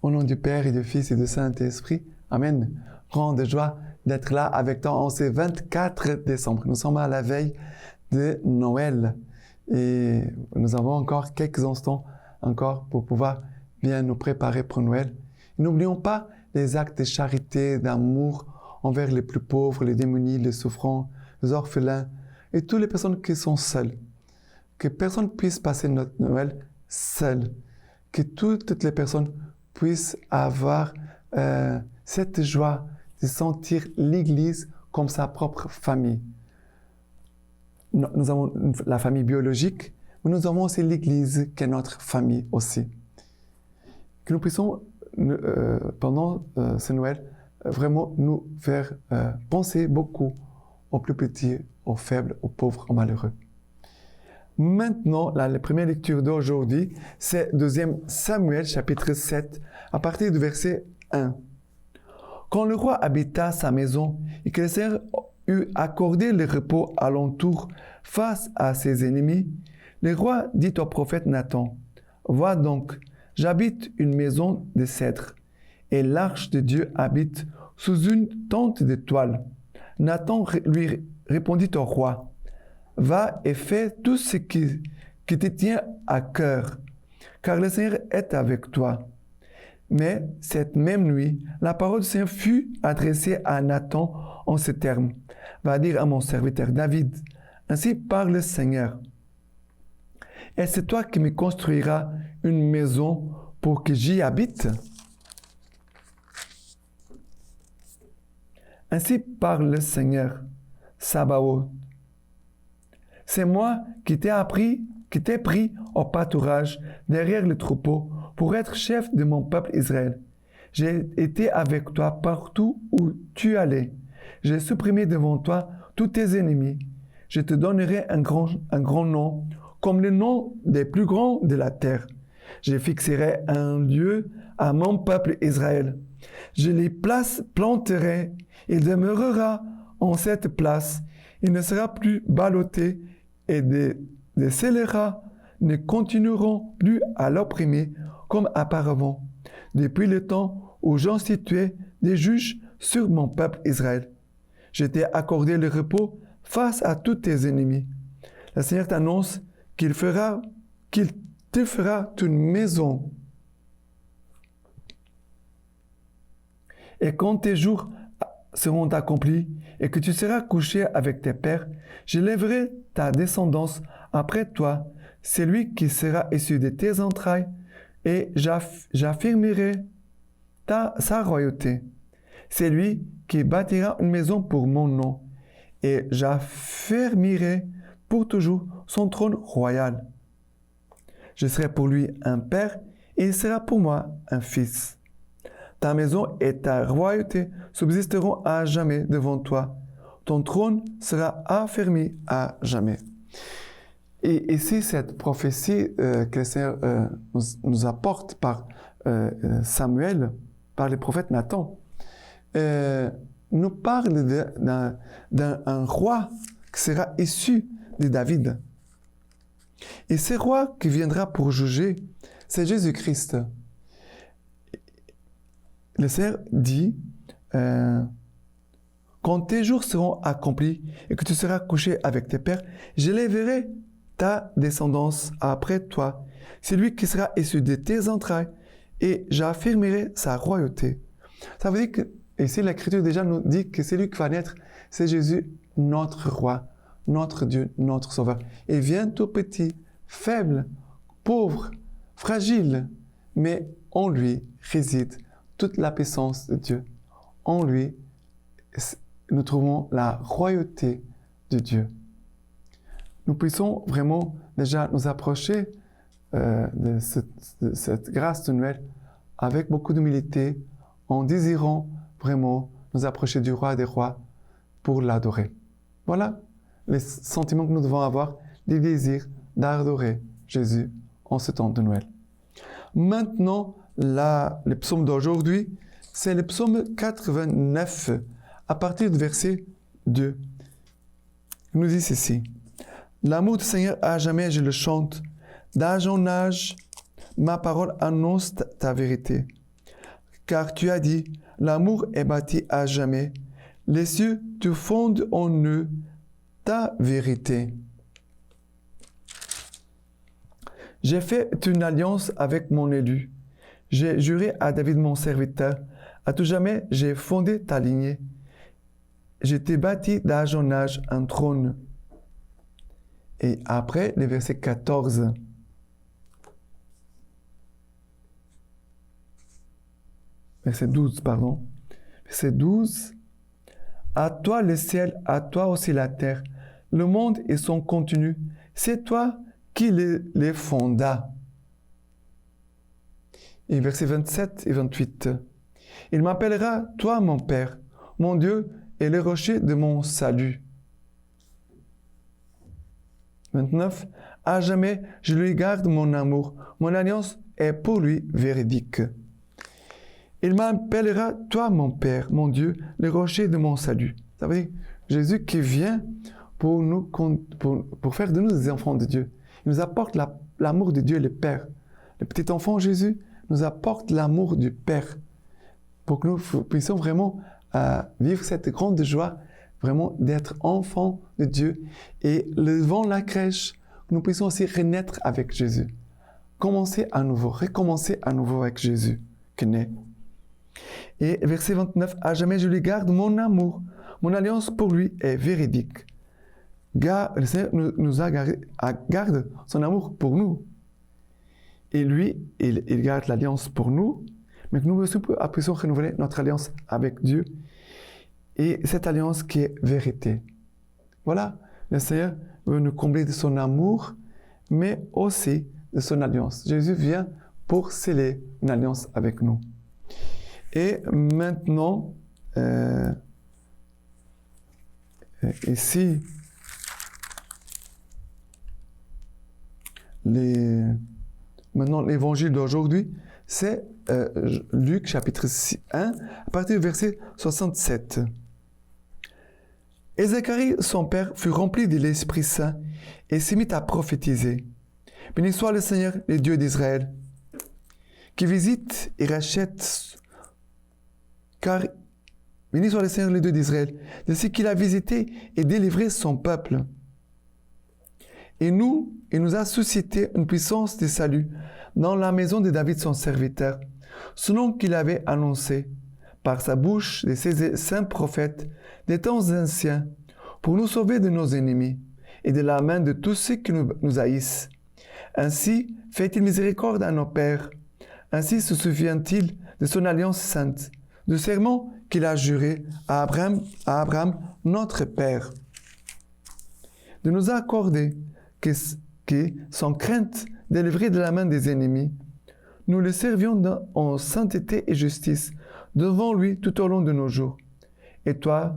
Au nom du Père et du Fils et du Saint-Esprit. Amen. Grande joie d'être là avec toi en ce 24 décembre. Nous sommes à la veille de Noël et nous avons encore quelques instants encore pour pouvoir bien nous préparer pour Noël. N'oublions pas les actes de charité, d'amour envers les plus pauvres, les démunis, les souffrants, les orphelins et toutes les personnes qui sont seules. Que personne puisse passer notre Noël seul. Que toutes les personnes puissent avoir cette joie de sentir l'Église comme sa propre famille. Nous avons la famille biologique, mais nous avons aussi l'Église qui est notre famille aussi. Que nous puissions, pendant ce Noël, vraiment nous faire penser beaucoup aux plus petits, aux faibles, aux pauvres, aux malheureux. Maintenant, la première lecture d'aujourd'hui, c'est 2 Samuel, chapitre 7, à partir du verset 1. Quand le roi habita sa maison et que le Seigneur eut accordé le repos alentour face à ses ennemis, le roi dit au prophète Nathan, « Vois donc, j'habite une maison de cèdre, et l'arche de Dieu habite sous une tente de toile. » Nathan lui répondit au roi, « Va et fais tout ce qui te tient à cœur, car le Seigneur est avec toi. » Mais cette même nuit, la parole du Seigneur fut adressée à Nathan en ces termes. « Va dire à mon serviteur David, ainsi parle le Seigneur. Et c'est toi qui me construiras une maison pour que j'y habite. Ainsi parle le Seigneur, Sabaoth. C'est moi qui t'ai pris au pâturage derrière le troupeau pour être chef de mon peuple Israël. J'ai été avec toi partout où tu allais. J'ai supprimé devant toi tous tes ennemis. Je te donnerai un grand nom, comme le nom des plus grands de la terre. Je fixerai un lieu à mon peuple Israël. Je les planterai. Il demeurera en cette place. Il ne sera plus ballotté et des scélérats ne continueront plus à l'opprimer comme auparavant, depuis le temps où j'instituai des juges sur mon peuple Israël. Je t'ai accordé le repos face à tous tes ennemis. Le Seigneur t'annonce qu'il te fera une maison. Et quand tes jours seront accomplis et que tu seras couché avec tes pères, j'élèverai ta descendance après toi, celui qui sera issu de tes entrailles, et j'affirmerai sa royauté. C'est lui qui bâtira une maison pour mon nom, et j'affermirai pour toujours son trône royal. Je serai pour lui un père, et il sera pour moi un fils. Ta maison et ta royauté subsisteront à jamais devant toi. Ton trône sera affermi à jamais. Et ici, cette prophétie que le Seigneur nous apporte par Samuel, par le prophète Nathan, nous parle d'un roi qui sera issu de David. Et ce roi qui viendra pour juger, c'est Jésus-Christ. Le Seigneur dit, quand tes jours seront accomplis et que tu seras couché avec tes pères, j'élèverai ta descendance après toi. C'est lui qui sera issu de tes entrailles et j'affirmerai sa royauté. Ça veut dire que, ici l'Écriture déjà nous dit que c'est lui qui va naître, c'est Jésus, notre roi, notre Dieu, notre sauveur. Il vient tout petit, faible, pauvre, fragile, mais en lui réside toute la puissance de Dieu. En lui, nous trouvons la royauté de Dieu. Nous puissions vraiment déjà nous approcher de cette grâce de Noël avec beaucoup d'humilité, en désirant vraiment nous approcher du roi des rois pour l'adorer. Voilà les sentiments que nous devons avoir, des désirs d'adorer Jésus en ce temps de Noël. Maintenant, le psaume d'aujourd'hui, c'est le psaume 89, à partir du verset 2. Il nous dit ceci. L'amour du Seigneur à jamais, je le chante. D'âge en âge, ma parole annonce ta vérité. car tu as dit, l'amour est bâti à jamais. Les cieux te fondent en eux ta vérité. J'ai fait une alliance avec mon élu. J'ai juré à David mon serviteur, à tout jamais j'ai fondé ta lignée. Je t'ai bâti d'âge en âge un trône. Et après, le verset 14. Verset 12, pardon. Verset 12. À toi le ciel, à toi aussi la terre, le monde et son contenu. C'est toi qui les fonda. Et versets 27 et 28. Il m'appellera, toi mon Père, mon Dieu et le rocher de mon salut. 29. À jamais, je lui garde mon amour. Mon alliance est pour lui véridique. Il m'appellera, toi mon Père, mon Dieu, le rocher de mon salut. Ça veut dire Jésus qui vient pour faire de nous des enfants de Dieu. Il nous apporte l'amour de Dieu, le Père. Le petit enfant Jésus nous apporte l'amour du Père pour que nous puissions vraiment vivre cette grande joie, vraiment d'être enfants de Dieu. Et devant la crèche, nous puissions aussi renaître avec Jésus. Commencer à nouveau, recommencer à nouveau avec Jésus qui naît. Et verset 29, à jamais je lui garde mon amour. Mon alliance pour lui est véridique. Le Seigneur nous garde son amour pour nous. Et lui, il garde l'alliance pour nous, mais que nous aussi puissions renouveler notre alliance avec Dieu. Et cette alliance qui est vérité. Voilà, le Seigneur veut nous combler de son amour, mais aussi de son alliance. Jésus vient pour sceller une alliance avec nous. Et maintenant, ici, maintenant l'évangile d'aujourd'hui, c'est Luc chapitre 1, à partir du verset 67. Et Zacharie, son père, fut rempli de l'Esprit Saint et s'est mis à prophétiser. Béni soit le Seigneur, le Dieu d'Israël, qui visite et rachète, car béni soit le Seigneur, le Dieu d'Israël, de ce qu'il a visité et délivré son peuple. Et il nous a suscité une puissance de salut dans la maison de David son serviteur, selon qu'il avait annoncé par sa bouche de ses saints prophètes des temps anciens, pour nous sauver de nos ennemis et de la main de tous ceux qui nous haïssent. Ainsi fait-il miséricorde à nos pères. Ainsi se souvient-il de son alliance sainte, du serment qu'il a juré à Abraham, notre père, de nous accorder que sans crainte délivré de la main des ennemis, nous le servions en sainteté et justice devant lui tout au long de nos jours. Et toi,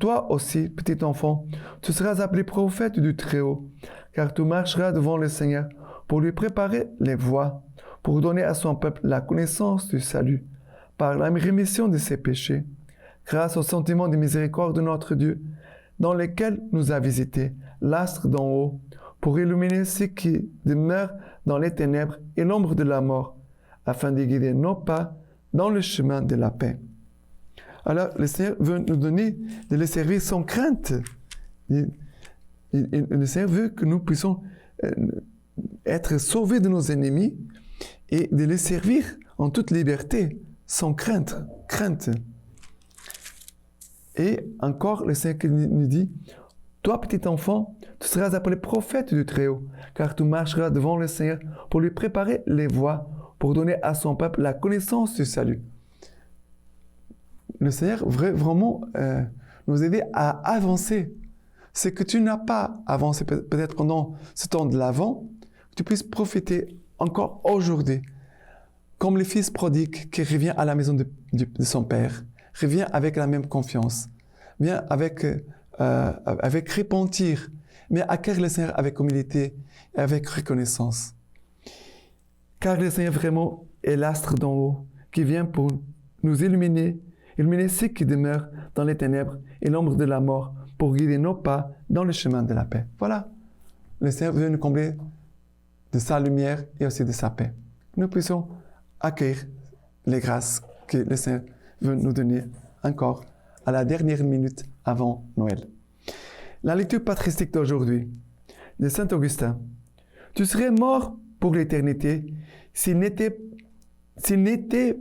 toi aussi, petit enfant, tu seras appelé prophète du Très-Haut, car tu marcheras devant le Seigneur pour lui préparer les voies, pour donner à son peuple la connaissance du salut, par la rémission de ses péchés, grâce au sentiment de miséricorde de notre Dieu, dans lequel nous a visité l'astre d'en haut, pour illuminer ceux qui demeurent dans les ténèbres et l'ombre de la mort, afin de guider nos pas dans le chemin de la paix. Alors, le Seigneur veut nous donner de le servir sans crainte. Le Seigneur veut que nous puissions être sauvés de nos ennemis et de les servir en toute liberté, sans crainte. Et encore, le Seigneur nous dit, toi, petit enfant, tu seras appelé prophète du Très-Haut, car tu marcheras devant le Seigneur pour lui préparer les voies, pour donner à son peuple la connaissance du salut. Le Seigneur veut vraiment nous aider à avancer. Ce que tu n'as pas avancé peut-être pendant ce temps de l'Avent, que tu puisses profiter encore aujourd'hui. Comme le fils prodigue qui revient à la maison de son père, revient avec la même confiance, vient avec repentir, mais accueille le Seigneur avec humilité et avec reconnaissance. Car le Seigneur vraiment est l'astre d'en haut qui vient pour nous illuminer ceux qui demeurent dans les ténèbres et l'ombre de la mort, pour guider nos pas dans le chemin de la paix. Voilà, le Seigneur veut nous combler de sa lumière et aussi de sa paix. Nous puissions accueillir les grâces que le Seigneur veut nous donner encore à la dernière minute avant Noël. La lecture patristique d'aujourd'hui de Saint Augustin. Tu serais mort pour l'éternité s'il n'était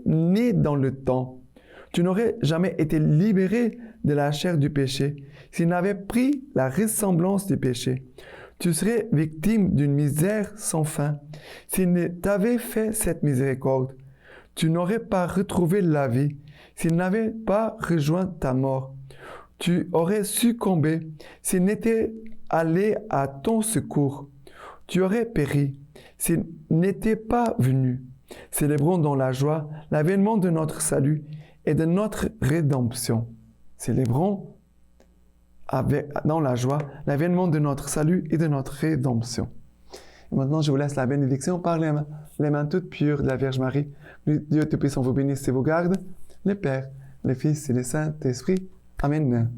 né dans le temps. Tu n'aurais jamais été libéré de la chair du péché s'il n'avait pris la ressemblance du péché. Tu serais victime d'une misère sans fin s'il ne t'avait fait cette miséricorde. Tu n'aurais pas retrouvé la vie s'il n'avait pas rejoint ta mort. Tu aurais succombé s'il n'était allé à ton secours. Tu aurais péri s'il n'était pas venu. Célébrons dans la joie l'avènement de notre salut et de notre rédemption. Célébrons dans la joie l'avènement de notre salut et de notre rédemption. Et maintenant, je vous laisse la bénédiction par les mains toutes pures de la Vierge Marie. Dieu Tout-Puissant vous bénisse et vous garde, le Père, le Fils et le Saint-Esprit. Amen.